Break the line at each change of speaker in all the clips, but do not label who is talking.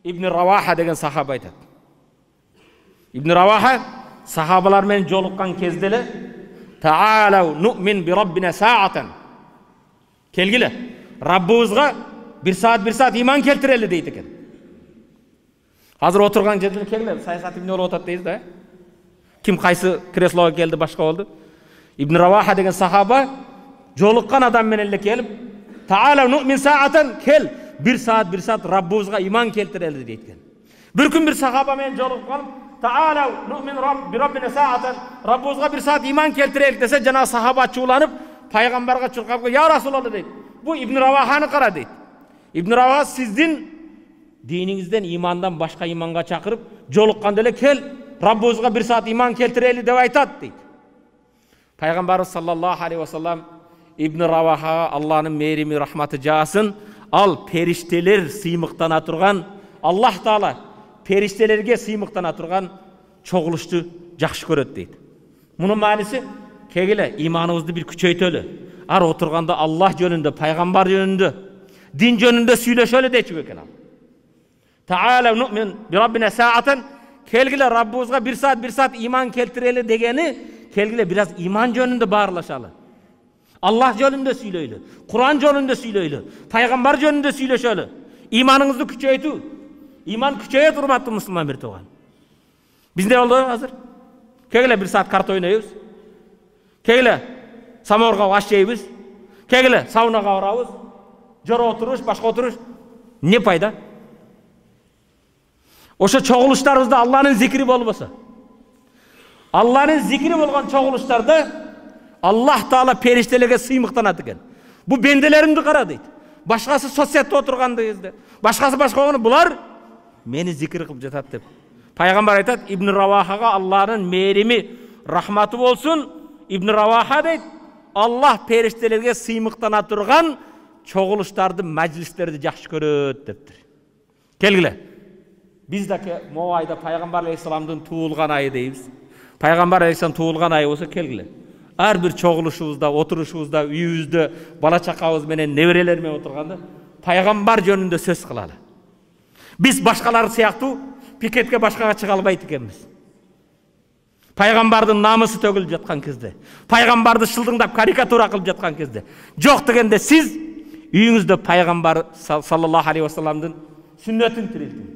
Ibn Раваха деген сахаба айтат. Ibn Раваха сахабалар менен жолуккан кезде эле Таалау ну'мин би Раббина саатан. Келгиле, Раббыбызга bir saat iman keltirели дейт экен. Азыр отурган жерде келгиле, саясат эмне болуп атат дейбиз да. Ким кайсы креслого келди, башка болду. Ibn Раваха деген сахаба жолуккан адам менен эле келип, Таалау ну'мин саатан, кел, bir saat Раббыбызга иман келтирели дейт экен. Bir күн bir сахаба менен жолугуп калып, Таалау ну'мин би Раббина саатан, Раббыбызга bir saat iman келтирелик десе, жана сахаба чууланып, пайгамбарга чуркап, "Я Расулалла" дейт. Бу Ibn Раваханы кара дейт. Ibn Раваха сиздин диниңизден, имандан башка иманга чакырып, жолукканда эле кел, Раббыбызга bir saat iman келтирели деп айтат дейт. Пайгамбарыбыз саллаллаху алейхи ва саллам Ibn Равахага Аллахнын мээрими, рахматы жаасын, ал периштелер сыймыктана турган, Аллах Таала периштелерге сыймыктана турган чогулушту жакшы көрөт дейт. Мунун мааниси кегиле иманыбызды бир күчөйтөлү. Ар отурганда Аллах жөнүндө, пайгамбар жөнүндө, дин жөнүндө сүйлөшөлү дечү экен ал. Таала ну'мин би Раббина саатан, келгиле Раббыбызга bir saat иман келтирели дегени, келгиле бир аз иман жөнүндө баарлашалы. Аллах жөнүндө сүйлөйлү, Куран жөнүндө сүйлөйлү, пайгамбар жөнүндө сүйлөшөлү. Иманыңызды күчөйтүү. Иман күчөйөт, урматтуу мусулман бир тууган. Бизде болду азыр. Келгиле bir saat карта ойнойбуз. Келгиле саморго аш жейбиз. Келгиле саунага барабыз. Жоро отуруш, башка отуруш. Не пайда? Ошо чогулуштарыбызда Аллахнын зикри болбосо, Аллахнын зикри болгон чогулуштарда Аллах Таала периштелерге сыймыктанат экен. Бу бенделеримди кара дейт. Башкасы соцсетте отурганда кезде, башкасы болгону булар мени зикир кылып жатат деп. Пайгамбар айтат, Ibn Равахага Аллахнын мээрими, рахматы болсун. Ibn Раваха дейт, Аллах периштелерге сыймыктана турган чогулуштарды, маҗлистерди жакшы көрөт дептир. Келгиле. Биз да могу айда Пайгамбар алейхисаламдын туулган айы дейбиз. Пайгамбар алейхисалам туулган айы болсо келгиле. Ар бир чогулушубузда, отурушубузда, үйүбүздө бала чакабыз менен, неберелер менен отурганда Пайгамбар жөнүндө сөз кылалы. Биз башкалар сыяктуу пикетке башкага чыга албайт экенбиз. Пайгамбардын намысы төгүлүп жаткан кезде, пайгамбарды шылдыңдап карикатура кылып жаткан кезде, жок дегенде сиз үйүңүздө Пайгамбар саллаллаху алейхи ва салламдын сүннөтүн тирилтиңиз.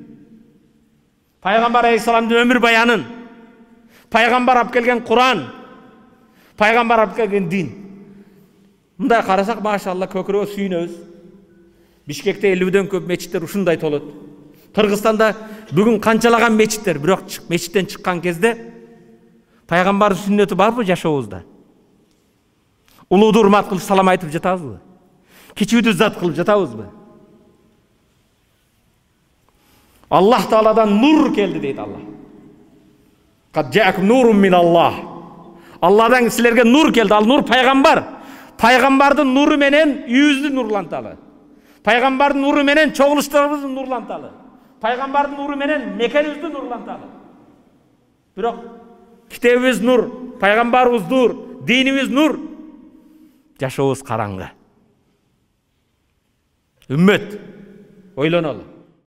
Пайгамбар алейхисаламдын өмүр баянын, пайгамбар алып келген Куран, пайгамбар алып келген дин. Мындай карасак, машалла, көкүрөгө сүйүнөбүз. Бишкекте 50ден көп мечиттер ушундай толот. Кыргызстанда бүгүн канчалаган мечиттер, бирок мечиттен чыккан кезде пайгамбардын сүннөтү барбы жашообузда? Улууду урмат кылып салам айтып жатабызбы? Кичүүдү зат кылып жатабызбы? Аллах Тааладан нур келди дейт Аллах. Кад жаакум нурун мин Аллах. Алладан силерге нур келди. Ал нур пайгамбар. Пайгамбардын нуру менен үйүбүздү нурланталы. Пайгамбардын нуру менен чогулуштарыбызды нурланталы. Пайгамбардын нуру менен мекенибизди нурланталы. Бирок китебибиз нур, пайгамбарыбыз нур, динибиз нур. Жашообуз караңгы. Үммөт, ойлонолу.